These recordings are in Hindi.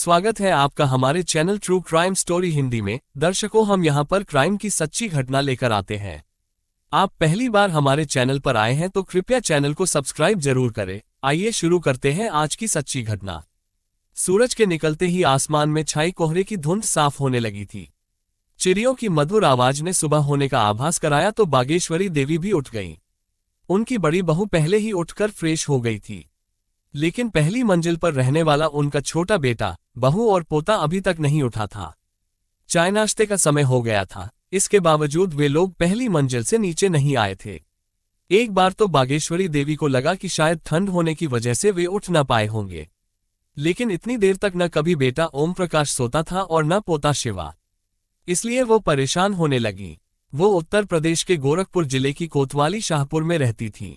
स्वागत है आपका हमारे channel true crime story Hindi में। दर्शकों, हम यहां पर क्राइम की सच्ची घटना लेकर आते हैं। आप पहली बार हमारे चैनल पर आए हैं तो कृपया चैनल को सब्सक्राइब जरूर करें। आइए शुरू करते हैं आज की सच्ची घटना। सूरज के निकलते ही आसमान में छाई कोहरे की धुंध साफ होने लगी थी। चिड़ियों की मधुर आवाज ने सुबह होने का आभास कराया तो बागेश्वरी देवी भी उठ गईं। उनकी बड़ी बहू पहले ही उठकर फ्रेश हो गई थी, लेकिन पहली मंजिल पर रहने वाला उनका छोटा बेटा, बहू और पोता अभी तक नहीं उठा था। चाय नाश्ते का समय हो गया था, इसके बावजूद वे लोग पहली मंजिल से नीचे नहीं आए थे। एक बार तो बागेश्वरी देवी को लगा कि शायद ठंड होने की वजह से वे उठ न पाए होंगे, लेकिन इतनी देर तक न कभी बेटा ओम प्रकाश सोता था और न पोता शिवा, इसलिए वो परेशान होने लगी। वो उत्तर प्रदेश के गोरखपुर जिले की कोतवाली शाहपुर में रहती थी।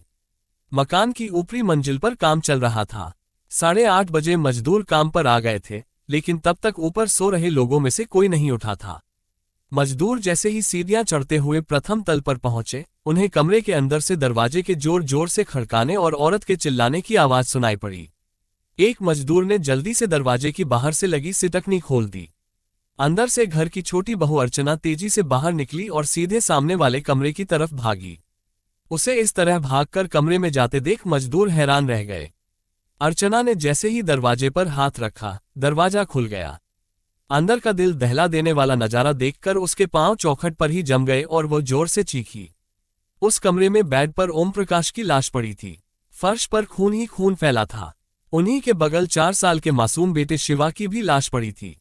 मकान की ऊपरी मंजिल पर काम चल रहा था। 8:30 बजे मजदूर काम पर आ गए थे, लेकिन तब तक ऊपर सो रहे लोगों में से कोई नहीं उठा था। मजदूर जैसे ही सीढ़ियां चढ़ते हुए प्रथम तल पर पहुंचे, उन्हें कमरे के अंदर से दरवाजे के जोर जोर से खड़काने और औरत के चिल्लाने की आवाज सुनाई पड़ी। एक मजदूर ने जल्दी से दरवाजे की बाहर से लगी सिटकनी खोल दी। अंदर से घर की छोटी बहू अर्चना तेजी से बाहर निकली और सीधे सामने वाले कमरे की तरफ भागी। उसे इस तरह भागकर कमरे में जाते देख मजदूर हैरान रह गए। अर्चना ने जैसे ही दरवाजे पर हाथ रखा, दरवाजा खुल गया। अंदर का दिल दहला देने वाला नजारा देखकर उसके पांव चौखट पर ही जम गए और वो जोर से चीखी। उस कमरे में बेड पर ओम प्रकाश की लाश पड़ी थी। फर्श पर खून ही खून फैला था। उन्हीं के बगल 4 साल के मासूम बेटे शिवा की भी लाश पड़ी थी।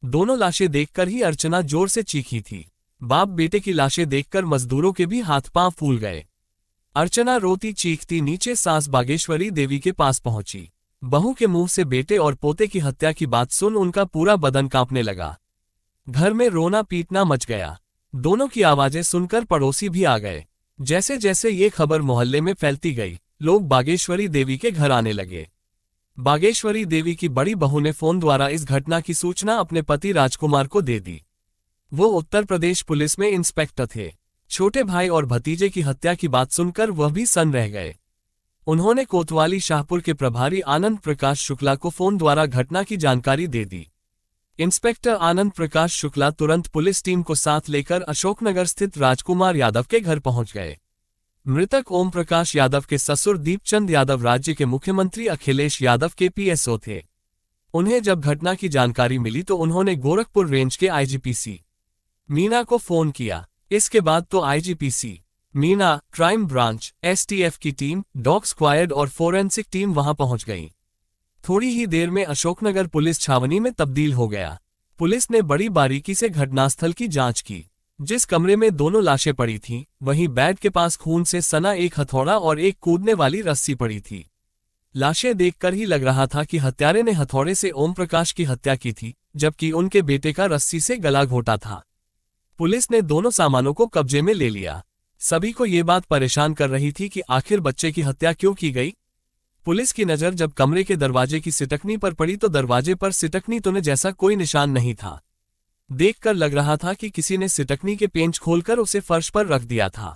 दोनों लाशें देखकर ही अर्चना जोर से चीखी थी। बाप बेटे की लाशें देखकर मजदूरों के भी हाथ पांव फूल गए। अर्चना रोती चीखती नीचे सास बागेश्वरी देवी के पास पहुंची। बहू के मुंह से बेटे और पोते की हत्या की बात सुन उनका पूरा बदन कांपने लगा। घर में रोना पीटना मच गया। दोनों की आवाजें सुनकर पड़ोसी भी आ गए। जैसे जैसे ये खबर मोहल्ले में फैलती गई, लोग बागेश्वरी देवी के घर आने लगे। बागेश्वरी देवी की बड़ी बहू ने फोन द्वारा इस घटना की सूचना अपने पति राजकुमार को दे दी। वो उत्तर प्रदेश पुलिस में इंस्पेक्टर थे। छोटे भाई और भतीजे की हत्या की बात सुनकर वह भी सन्न रह गए। उन्होंने कोतवाली शाहपुर के प्रभारी आनंद प्रकाश शुक्ला को फोन द्वारा घटना की जानकारी दे दी। इंस्पेक्टर आनंद प्रकाश शुक्ला तुरंत पुलिस टीम को साथ लेकर अशोकनगर स्थित राजकुमार यादव के घर पहुंच गए। मृतक ओम प्रकाश यादव के ससुर दीपचंद यादव राज्य के मुख्यमंत्री अखिलेश यादव के पीएसओ थे। उन्हें जब घटना की जानकारी मिली तो उन्होंने गोरखपुर रेंज के आईजीपी मीना को फोन किया। इसके बाद तो IGP Meena, crime branch, STF की टीम, डॉग स्क्वाड और फोरेंसिक टीम वहां पहुंच गई। थोड़ी ही देर में अशोकनगर पुलिस छावनी में तब्दील हो गया। पुलिस ने बड़ी बारीकी से घटनास्थल की जांच की। जिस कमरे में दोनों लाशें पड़ी थीं, वहीं बेड के पास खून से सना एक हथौड़ा और एक कूदने वाली रस्सी पड़ी थी। लाशें देखकर ही लग रहा था कि हत्यारे ने हथौड़े से ओम प्रकाश की हत्या की थी, जबकि उनके बेटे का रस्सी से गला घोटा था। पुलिस ने दोनों सामानों को कब्जे में ले लिया। सभी को ये बात परेशान कर रही थी कि आखिर बच्चे की हत्या क्यों की गई। पुलिस की नजर जब कमरे के दरवाजे की सिटकनी पर पड़ी तो दरवाजे पर सिटकनी तोड़ने जैसा कोई निशान नहीं था। देखकर लग रहा था कि किसी ने सिटकनी के पेंच खोलकर उसे फर्श पर रख दिया था।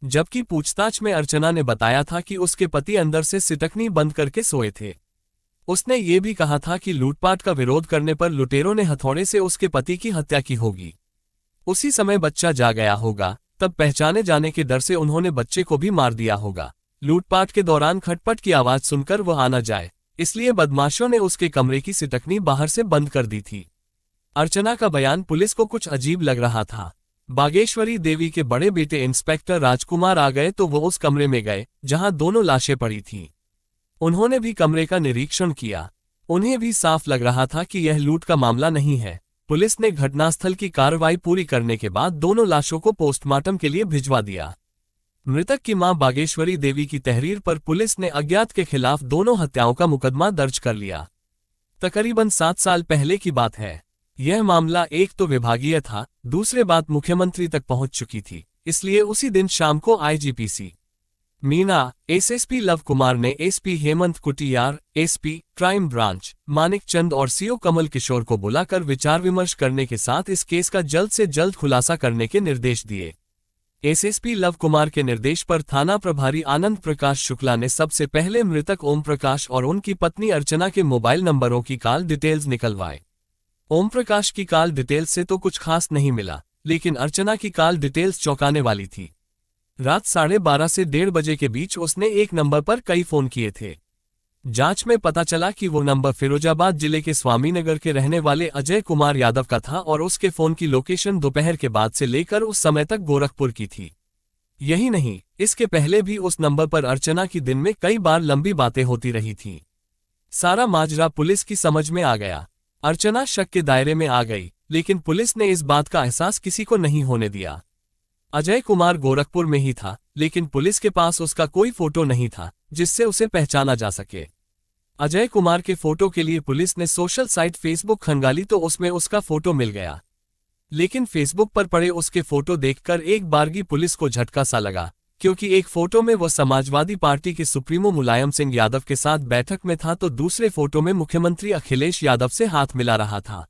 जबकि पूछताछ में अर्चना ने बताया था कि उसके पति अंदर से सिटकनी बंद करके सोए थे। उसने ये भी कहा था कि लूटपाट का विरोध करने पर लुटेरों ने हथौड़े से उसके पति की हत्या की होगी। उसी समय बच्चा जा गया होगा, तब पहचाने जाने के डर से उन्होंने बच्चे को भी मार दिया होगा। लूटपाट के दौरान खटपट की आवाज सुनकर वह आना जाए, इसलिए बदमाशों ने उसके कमरे की सिटकनी बाहर से बंद कर दी थी। अर्चना का बयान पुलिस को कुछ अजीब लग रहा था। बागेश्वरी देवी के बड़े बेटे इंस्पेक्टर राजकुमार आ गए तो वो उस कमरे में गए जहां दोनों लाशें पड़ी थीं। उन्होंने भी कमरे का निरीक्षण किया। उन्हें भी साफ लग रहा था कि यह लूट का मामला नहीं है। पुलिस ने घटनास्थल की कार्रवाई पूरी करने के बाद दोनों लाशों को पोस्टमार्टम के लिए भिजवा दिया। मृतक की मां बागेश्वरी देवी की तहरीर पर पुलिस ने अज्ञात के खिलाफ दोनों हत्याओं का मुकदमा दर्ज कर लिया। तकरीबन 7 साल पहले की बात है। यह मामला एक तो विभागीय था, दूसरे बात मुख्यमंत्री तक पहुंच चुकी थी, इसलिए उसी दिन शाम को आईजीपी मीना, एसएसपी लव कुमार ने SP Hemant Kutiyar, SP crime branch Manik Chand और सीओ कमल किशोर को बुलाकर विचार विमर्श करने के साथ इस केस का जल्द से जल्द खुलासा करने के निर्देश दिए। एसएसपी लव कुमार के निर्देश पर थाना प्रभारी आनंद प्रकाश शुक्ला ने सबसे पहले मृतक ओम प्रकाश और उनकी पत्नी अर्चना के मोबाइल नंबरों की कॉल डिटेल्स निकलवाए। ओम प्रकाश की कॉल डिटेल्स से तो कुछ खास नहीं मिला, लेकिन अर्चना की कॉल डिटेल्स चौंकाने वाली थी। रात 12:30 से 1:30 बजे के बीच उसने एक नंबर पर कई फोन किए थे। जांच में पता चला कि वो नंबर फिरोजाबाद जिले के स्वामीनगर के रहने वाले अजय कुमार यादव का था और उसके फोन की लोकेशन दोपहर के बाद से लेकर उस समय तक गोरखपुर की थी। यही नहीं, इसके पहले भी उस नंबर पर अर्चना की दिन में कई बार लंबी बातें होती रही थीं। सारा माजरा पुलिस की समझ में आ गया। अर्चना शक के दायरे में आ गई, लेकिन पुलिस ने इस बात का एहसास किसी को नहीं होने दिया। अजय कुमार गोरखपुर में ही था, लेकिन पुलिस के पास उसका कोई फोटो नहीं था जिससे उसे पहचाना जा सके। अजय कुमार के फोटो के लिए पुलिस ने सोशल साइट फेसबुक खंगाली तो उसमें उसका फोटो मिल गया, लेकिन फेसबुक पर पड़े उसके फोटो देखकर एक बारगी पुलिस को झटका सा लगा, क्योंकि एक फोटो में वह समाजवादी पार्टी के सुप्रीमो मुलायम सिंह यादव के साथ बैठक में था तो दूसरे फोटो में मुख्यमंत्री अखिलेश यादव से हाथ मिला रहा था।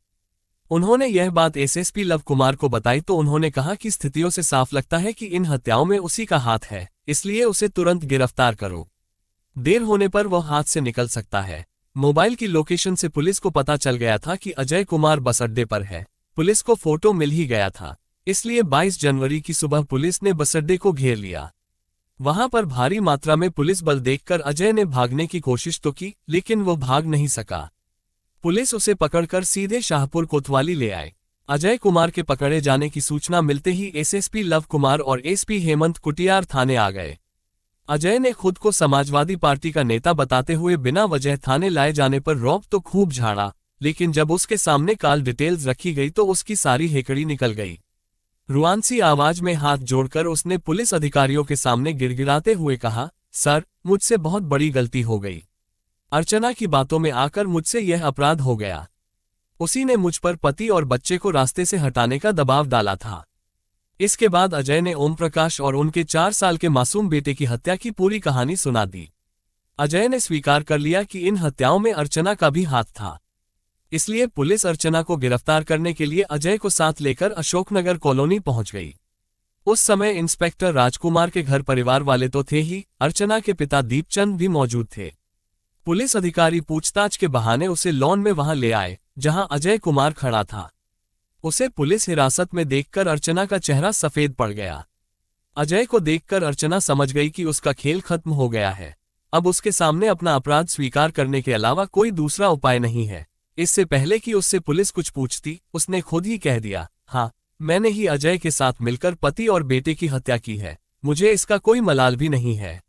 उन्होंने यह बात एसएसपी लव कुमार को बताई तो उन्होंने कहा कि स्थितियों से साफ लगता है कि इन हत्याओं में उसी का हाथ है, इसलिए उसे तुरंत गिरफ्तार करो। देर होने पर वह हाथ से निकल सकता है। मोबाइल की लोकेशन से पुलिस को पता चल गया था कि अजय कुमार बस अड्डे पर है। पुलिस को फोटो मिल ही गया था, इसलिए 22 जनवरी की सुबह पुलिस ने बस अड्डे को घेर लिया। वहां पर भारी मात्रा में पुलिस बल देखकर अजय ने भागने की कोशिश तो की, लेकिन वो भाग नहीं सका। पुलिस उसे पकड़कर सीधे शाहपुर कोतवाली ले आए। अजय कुमार के पकड़े जाने की सूचना मिलते ही एसएसपी लव कुमार और एसपी हेमंत कुटियार थाने आ गए। अजय ने खुद को समाजवादी पार्टी का नेता बताते हुए बिना वजह थाने लाए जाने पर रौब तो खूब झाड़ा, लेकिन जब उसके सामने कॉल डिटेल्स रखी गई तो उसकी सारी हेकड़ी निकल गई। रुआंसी आवाज में हाथ जोड़कर उसने पुलिस अधिकारियों के सामने गिड़गिड़ाते हुए कहा, सर, मुझसे बहुत बड़ी गलती हो गई। अर्चना की बातों में आकर मुझसे यह अपराध हो गया। उसी ने मुझ पर पति और बच्चे को रास्ते से हटाने का दबाव डाला था। इसके बाद अजय ने ओम प्रकाश और उनके 4 साल के मासूम बेटे की हत्या की पूरी कहानी सुना दी। अजय ने स्वीकार कर लिया कि इन हत्याओं में अर्चना का भी हाथ था। इसलिए पुलिस अर्चना को गिरफ्तार करने के लिए अजय को साथ लेकर अशोकनगर कॉलोनी पहुंच गई। उस समय इंस्पेक्टर राजकुमार के घर परिवार वाले तो थे ही, अर्चना के पिता दीपचंद भी मौजूद थे। पुलिस अधिकारी पूछताछ के बहाने उसे लॉन में वहां ले आए, जहां अजय कुमार खड़ा था। उसे पुलिस हिरासत में देखकर अर्चना का चेहरा सफेद पड़ गया। अजय को देखकर अर्चना समझ गई कि उसका खेल खत्म हो गया है। अब उसके सामने अपना अपराध स्वीकार करने के अलावा कोई दूसरा उपाय नहीं है। इससे पहले कि उससे पुलिस कुछ पूछती, उसने खुद ही कह दिया, हाँ, मैंने ही अजय के साथ मिलकर पति और बेटे की हत्या की है। मुझे इसका कोई मलाल भी नहीं है।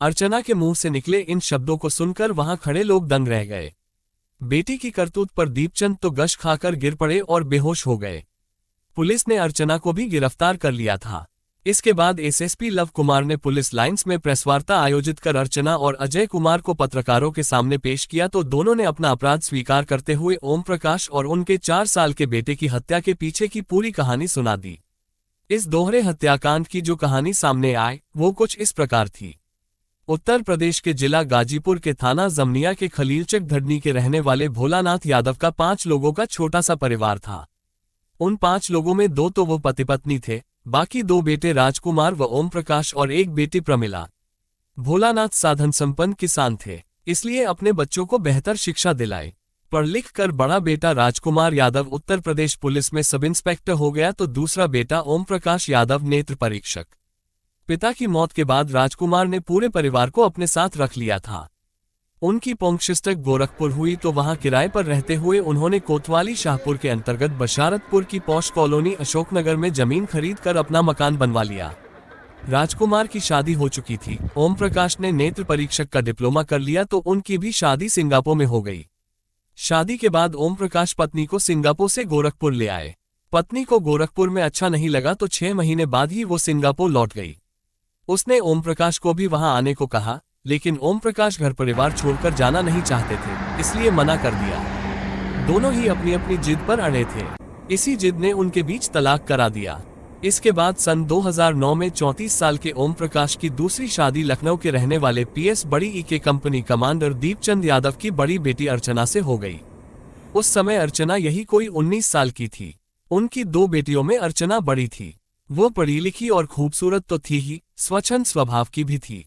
अर्चना के मुंह से निकले इन शब्दों को सुनकर वहां खड़े लोग दंग रह गए। बेटी की करतूत पर दीपचंद तो गश खाकर गिर पड़े और बेहोश हो गए। पुलिस ने अर्चना को भी गिरफ्तार कर लिया था। इसके बाद एसएसपी लव कुमार ने पुलिस लाइंस में प्रेसवार्ता आयोजित कर अर्चना और अजय कुमार को पत्रकारों के सामने पेश किया तो दोनों ने अपना अपराध स्वीकार करते हुए ओम प्रकाश और उनके 4 साल के बेटे की हत्या के पीछे की पूरी कहानी सुना दी। इस दोहरे हत्याकांड की जो कहानी सामने आए वो कुछ इस प्रकार थी। उत्तर प्रदेश के जिला गाजीपुर के थाना जमनिया के खलीलचक धड़नी के रहने वाले भोलानाथ यादव का 5 लोगों का छोटा सा परिवार था। उन 5 लोगों में 2 तो वो पति पत्नी थे, बाकी 2 बेटे राजकुमार व ओम प्रकाश और एक बेटी प्रमिला। भोलानाथ साधन संपन्न किसान थे, इसलिए अपने बच्चों को बेहतर शिक्षा दिलाई। पढ़ लिख कर बड़ा बेटा राजकुमार यादव उत्तर प्रदेश पुलिस में सब इंस्पेक्टर हो गया तो दूसरा बेटा ओम प्रकाश यादव नेत्र परीक्षक। पिता की मौत के बाद राजकुमार ने पूरे परिवार को अपने साथ रख लिया था। उनकी पोंक्षिष्टक गोरखपुर हुई तो वहां किराए पर रहते हुए उन्होंने कोतवाली शाहपुर के अंतर्गत बशारतपुर की पौष कॉलोनी अशोकनगर में जमीन खरीद कर अपना मकान बनवा लिया। राजकुमार की शादी हो चुकी थी। ओम प्रकाश ने नेत्र परीक्षक का डिप्लोमा कर लिया तो उनकी भी शादी सिंगापुर में हो गई। शादी के बाद ओम प्रकाश पत्नी को सिंगापुर से गोरखपुर ले आए। पत्नी को गोरखपुर में अच्छा नहीं लगा तो 6 महीने बाद ही वो सिंगापुर लौट गई। उसने ओम प्रकाश को भी वहां आने को कहा, लेकिन ओम प्रकाश घर परिवार छोड़कर जाना नहीं चाहते थे, इसलिए मना कर दिया। दोनों ही अपनी अपनी जिद पर अड़े थे। इसी जिद ने उनके बीच तलाक करा दिया। इसके बाद सन 2009 में 34 साल के ओम प्रकाश की दूसरी शादी लखनऊ के रहने वाले पीएस बड़ी ई के कंपनी कमांडर दीपचंद यादव की बड़ी बेटी अर्चना से हो गई। उस समय अर्चना यही कोई 19 साल की थी। उनकी 2 बेटियों में अर्चना बड़ी थी। वो पढ़ी लिखी और खूबसूरत तो थी ही, स्वच्छंद स्वभाव की भी थी।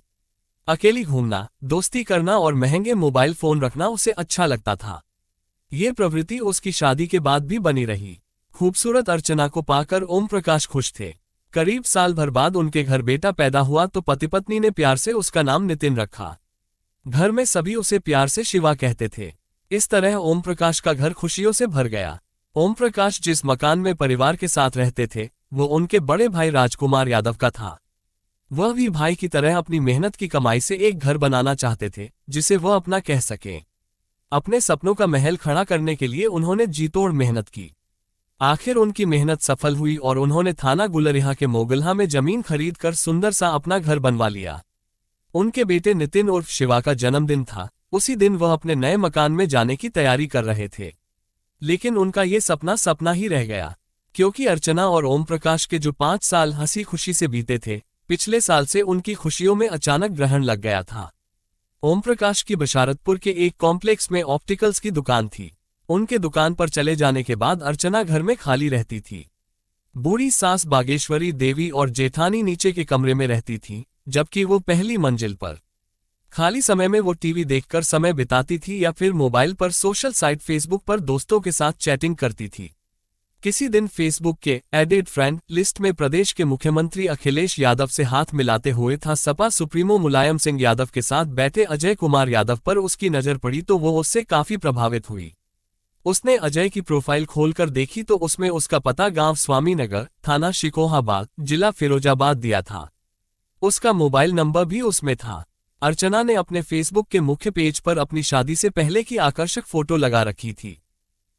अकेली घूमना, दोस्ती करना और महंगे मोबाइल फोन रखना उसे अच्छा लगता था। ये प्रवृत्ति उसकी शादी के बाद भी बनी रही। खूबसूरत अर्चना को पाकर ओम प्रकाश खुश थे। करीब साल भर बाद उनके घर बेटा पैदा हुआ तो पति पत्नी ने प्यार से उसका नाम नितिन रखा। घर में सभी उसे प्यार से शिवा कहते थे। इस तरह ओम प्रकाश का घर खुशियों से भर गया। ओम प्रकाश जिस मकान में परिवार के साथ रहते थे, वो उनके बड़े भाई राजकुमार यादव का था। वह भी भाई की तरह अपनी मेहनत की कमाई से एक घर बनाना चाहते थे, जिसे वह अपना कह सकें। अपने सपनों का महल खड़ा करने के लिए उन्होंने जीतोड़ मेहनत की। आखिर उनकी मेहनत सफल हुई और उन्होंने थाना गुलरिहा के मोगलहा में जमीन खरीदकर सुंदर सा अपना घर बनवा लिया। उनके बेटे नितिन उर्फ शिवा का जन्मदिन था। उसी दिन वह अपने नए मकान में जाने की तैयारी कर रहे थे। लेकिन उनका ये सपना सपना ही रह गया, क्योंकि अर्चना और ओम प्रकाश के जो 5 साल हंसी खुशी से बीते थे, पिछले साल से उनकी खुशियों में अचानक ग्रहण लग गया था। ओम प्रकाश की बशारतपुर के एक कॉम्प्लेक्स में ऑप्टिकल्स की दुकान थी। उनके दुकान पर चले जाने के बाद अर्चना घर में खाली रहती थी। बूढ़ी सास बागेश्वरी देवी और जेठानी नीचे के कमरे में रहती थी, जबकि वो पहली मंजिल पर। खाली समय में वो टीवी देखकर समय बिताती थी या फिर मोबाइल पर सोशल साइट फेसबुक पर दोस्तों के साथ चैटिंग करती थी। किसी दिन फेसबुक के एडेड फ्रेंड लिस्ट में प्रदेश के मुख्यमंत्री अखिलेश यादव से हाथ मिलाते हुए था सपा सुप्रीमो मुलायम सिंह यादव के साथ बैठे अजय कुमार यादव पर उसकी नजर पड़ी तो वो उससे काफी प्रभावित हुई। उसने अजय की प्रोफाइल खोलकर देखी तो उसमें उसका पता गांव स्वामीनगर, थाना शिकोहाबाद, जिला फिरोजाबाद दिया था। उसका मोबाइल नंबर भी उसमें था। अर्चना ने अपने फेसबुक के मुख्य पेज पर अपनी शादी से पहले की आकर्षक फोटो लगा रखी थी।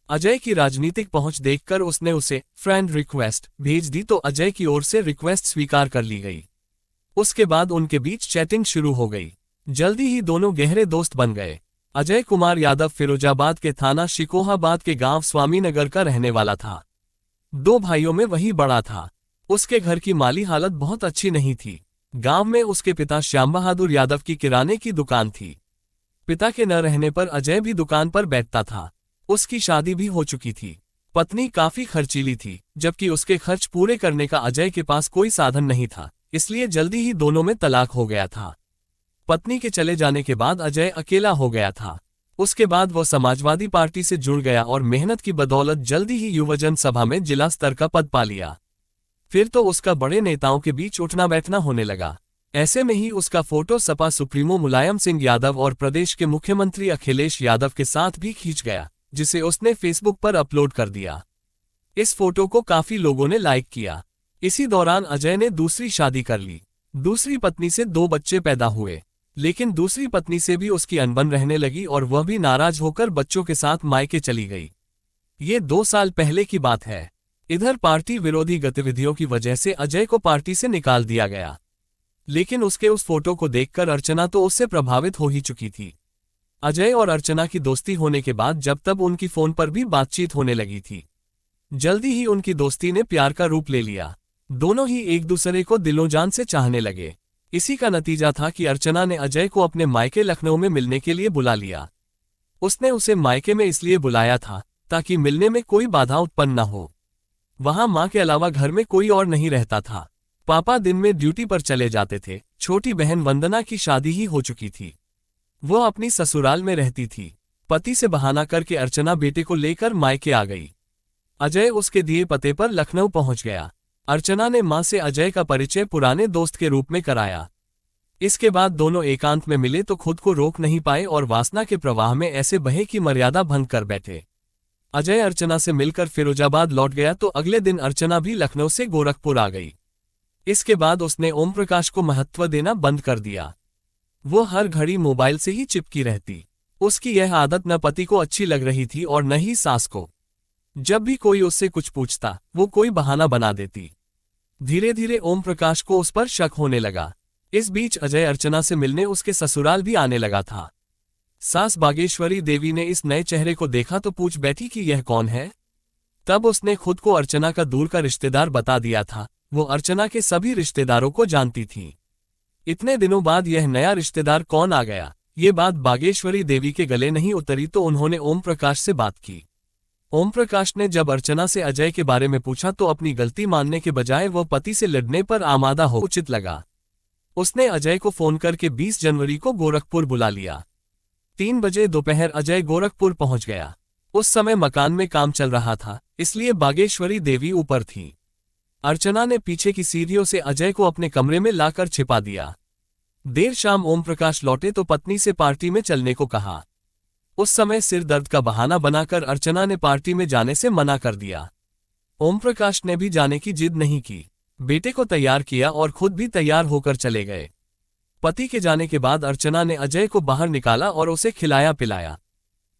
अजय की राजनीतिक पहुंच देखकर उसने उसे फ्रेंड रिक्वेस्ट भेज दी तो अजय की ओर से रिक्वेस्ट स्वीकार कर ली गई। उसके बाद उनके बीच चैटिंग शुरू हो गई। जल्दी ही दोनों गहरे दोस्त बन गए। अजय कुमार यादव फिरोजाबाद के थाना शिकोहाबाद के गांव स्वामीनगर का रहने वाला था। 2 भाइयों में वही बड़ा था। उसके घर की माली हालत बहुत अच्छी नहीं थी। गांव में उसके पिता श्याम बहादुर यादव की किराने की दुकान थी। पिता के न रहने पर अजय भी दुकान पर बैठता था। उसकी शादी भी हो चुकी थी। पत्नी काफी खर्चीली थी, जबकि उसके खर्च पूरे करने का अजय के पास कोई साधन नहीं था, इसलिए जल्दी ही दोनों में तलाक हो गया था। पत्नी के चले जाने के बाद अजय अकेला हो गया था। उसके बाद वह समाजवादी पार्टी से जुड़ गया और मेहनत की बदौलत जल्दी ही युवजन सभा में जिला स्तर का पद पा लिया। फिर तो उसका बड़े नेताओं के बीच उठना बैठना होने लगा। ऐसे में ही उसका फोटो सपा सुप्रीमो मुलायम सिंह यादव और प्रदेश के मुख्यमंत्री अखिलेश यादव के साथ भी खींच गया, जिसे उसने फेसबुक पर अपलोड कर दिया। इस फोटो को काफी लोगों ने लाइक किया। इसी दौरान अजय ने दूसरी शादी कर ली। दूसरी पत्नी से 2 बच्चे पैदा हुए, लेकिन दूसरी पत्नी से भी उसकी अनबन रहने लगी और वह भी नाराज होकर बच्चों के साथ मायके चली गई। ये 2 साल पहले की बात है। इधर पार्टी विरोधी गतिविधियों की वजह से अजय को पार्टी से निकाल दिया गया, लेकिन उसके उस फोटो को देखकर अर्चना तो उससे प्रभावित हो ही चुकी थी। अजय और अर्चना की दोस्ती होने के बाद जब तब उनकी फोन पर भी बातचीत होने लगी थी। जल्दी ही उनकी दोस्ती ने प्यार का रूप ले लिया। दोनों ही एक दूसरे को दिलों जान से चाहने लगे। इसी का नतीजा था कि अर्चना ने अजय को अपने मायके लखनऊ में मिलने के लिए बुला लिया। उसने उसे मायके में इसलिए बुलाया था ताकि मिलने में कोई बाधा उत्पन्न न हो। वहां मां के अलावा घर में कोई और नहीं रहता था। पापा दिन में ड्यूटी पर चले जाते थे। छोटी बहन वंदना की शादी ही हो चुकी थी। वह अपनी ससुराल में रहती थी। पति से बहाना करके अर्चना बेटे को लेकर मायके आ गई। अजय उसके दिए पते पर लखनऊ पहुंच गया। अर्चना ने मां से अजय का परिचय पुराने दोस्त के रूप में कराया। इसके बाद दोनों एकांत में मिले तो खुद को रोक नहीं पाए और वासना के प्रवाह में ऐसे बहे कि मर्यादा भंग कर बैठे। अजय अर्चना से मिलकर फिरोजाबाद लौट गया तो अगले दिन अर्चना भी लखनऊ से गोरखपुर आ गई। इसके बाद उसने ओम प्रकाश को महत्व देना बंद कर दिया। वो हर घड़ी मोबाइल से ही चिपकी रहती। उसकी यह आदत न पति को अच्छी लग रही थी और न ही सास को। जब भी कोई उससे कुछ पूछता, वो कोई बहाना बना देती। धीरे धीरे ओम प्रकाश को उस पर शक होने लगा। इस बीच अजय अर्चना से मिलने उसके ससुराल भी आने लगा था। सास बागेश्वरी देवी ने इस नए चेहरे को देखा तो पूछ बैठी कि यह कौन है। तब उसने खुद को अर्चना का दूर का रिश्तेदार बता दिया था। वो अर्चना के सभी रिश्तेदारों को जानती थी। इतने दिनों बाद यह नया रिश्तेदार कौन आ गया, ये बात बागेश्वरी देवी के गले नहीं उतरी तो उन्होंने ओम प्रकाश से बात की। ओम प्रकाश ने जब अर्चना से अजय के बारे में पूछा तो अपनी गलती मानने के बजाय वह पति से लड़ने पर आमादा हो उचित लगा। उसने अजय को फोन करके 20 जनवरी को गोरखपुर बुला लिया। 3 बजे दोपहर अजय गोरखपुर पहुंच गया। उस समय मकान में काम चल रहा था, इसलिए बागेश्वरी देवी ऊपर थी। अर्चना ने पीछे की सीढ़ियों से अजय को अपने कमरे में लाकर छिपा दिया। देर शाम ओम प्रकाश लौटे तो पत्नी से पार्टी में चलने को कहा। उस समय सिर दर्द का बहाना बनाकर अर्चना ने पार्टी में जाने से मना कर दिया। ओम प्रकाश ने भी जाने की जिद नहीं की, बेटे को तैयार किया और खुद भी तैयार होकर चले गए। पति के जाने के बाद अर्चना ने अजय को बाहर निकाला और उसे खिलाया पिलाया।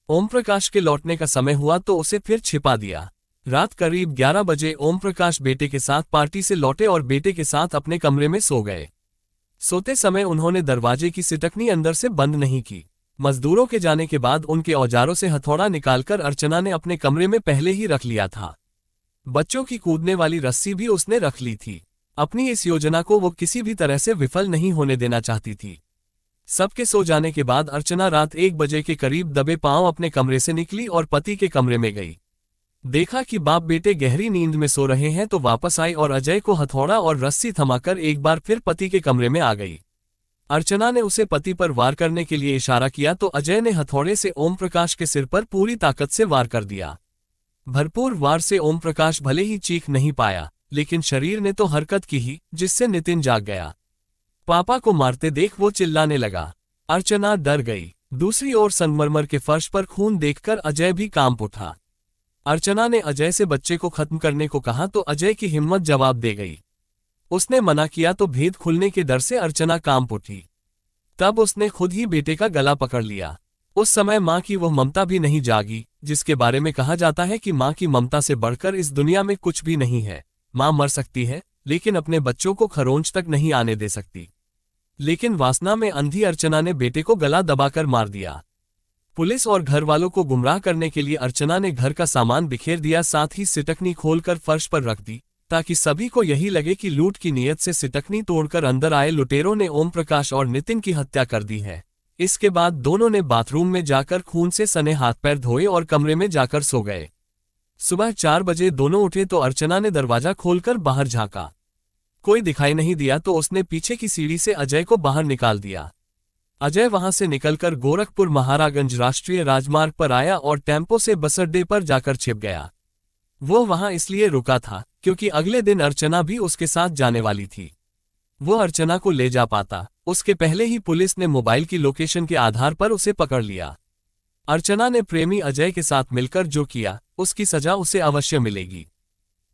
ओम प्रकाश के लौटने का समय हुआ तो उसे फिर छिपा दिया। रात करीब 11 बजे ओम प्रकाश बेटे के साथ पार्टी से लौटे और बेटे के साथ अपने कमरे में सो गए। सोते समय उन्होंने दरवाजे की सिटकनी अंदर से बंद नहीं की। मजदूरों के जाने के बाद उनके औजारों से हथौड़ा निकालकर अर्चना ने अपने कमरे में पहले ही रख लिया था। बच्चों की कूदने वाली रस्सी भी उसने रख ली थी। अपनी इस योजना को वो किसी भी तरह से विफल नहीं होने देना चाहती थी। सबके सो जाने के बाद अर्चना रात 1 बजे के करीब दबे पांव अपने कमरे से निकली और पति के कमरे में गई। देखा कि बाप बेटे गहरी नींद में सो रहे हैं तो वापस आई और अजय को हथौड़ा और रस्सी थमाकर एक बार फिर पति के कमरे में आ गई। अर्चना ने उसे पति पर वार करने के लिए इशारा किया तो अजय ने हथौड़े से ओम प्रकाश के सिर पर पूरी ताकत से वार कर दिया। भरपूर वार से ओम प्रकाश भले ही चीख नहीं पाया, लेकिन शरीर ने तो हरकत की ही, जिससे नितिन जाग गया। पापा को मारते देख वो चिल्लाने लगा। अर्चना डर गई। दूसरी ओर संगमरमर के फर्श पर खून देखकर अजय भी कांप उठा। अर्चना ने अजय से बच्चे को खत्म करने को कहा तो अजय की हिम्मत जवाब दे गई। उसने मना किया तो भेद खुलने के डर से अर्चना कांप उठी। तब उसने खुद ही बेटे का गला पकड़ लिया। उस समय मां की वह ममता भी नहीं जागी, जिसके बारे में कहा जाता है कि मां की ममता से बढ़कर इस दुनिया में कुछ भी नहीं है। मां मर सकती है, लेकिन अपने बच्चों को खरोंच तक नहीं आने दे सकती। लेकिन वासना में अंधी अर्चना ने बेटे को गला दबाकर मार दिया। पुलिस और घर वालों को गुमराह करने के लिए अर्चना ने घर का सामान बिखेर दिया, साथ ही सिटकनी खोलकर फर्श पर रख दी, ताकि सभी को यही लगे कि लूट की नीयत से सिटकनी तोड़कर अंदर आए लुटेरों ने ओम प्रकाश और नितिन की हत्या कर दी है। इसके बाद दोनों ने बाथरूम में जाकर खून से सने हाथ पैर धोए और कमरे में जाकर सो गए। सुबह 4 बजे दोनों उठे तो अर्चना ने दरवाजा खोलकर बाहर झांका। कोई दिखाई नहीं दिया तो उसने पीछे की सीढ़ी से अजय को बाहर निकाल दिया। अजय वहां से निकलकर गोरखपुर महाराजगंज राष्ट्रीय राजमार्ग पर आया और टेम्पो से बस अड्डे पर जाकर छिप गया। वो वहां इसलिए रुका था क्योंकि अगले दिन अर्चना भी उसके साथ जाने वाली थी। वो अर्चना को ले जा पाता, उसके पहले ही पुलिस ने मोबाइल की लोकेशन के आधार पर उसे पकड़ लिया। अर्चना ने प्रेमी अजय के साथ मिलकर जो किया, उसकी सजा उसे अवश्य मिलेगी।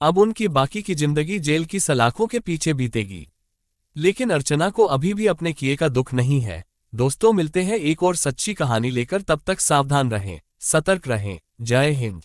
अब उनकी बाकी की जिंदगी जेल की सलाखों के पीछे बीतेगी। लेकिन अर्चना को अभी भी अपने किए का दुख नहीं है। दोस्तों, मिलते हैं एक और सच्ची कहानी लेकर, तब तक सावधान रहें, सतर्क रहें। जय हिंद।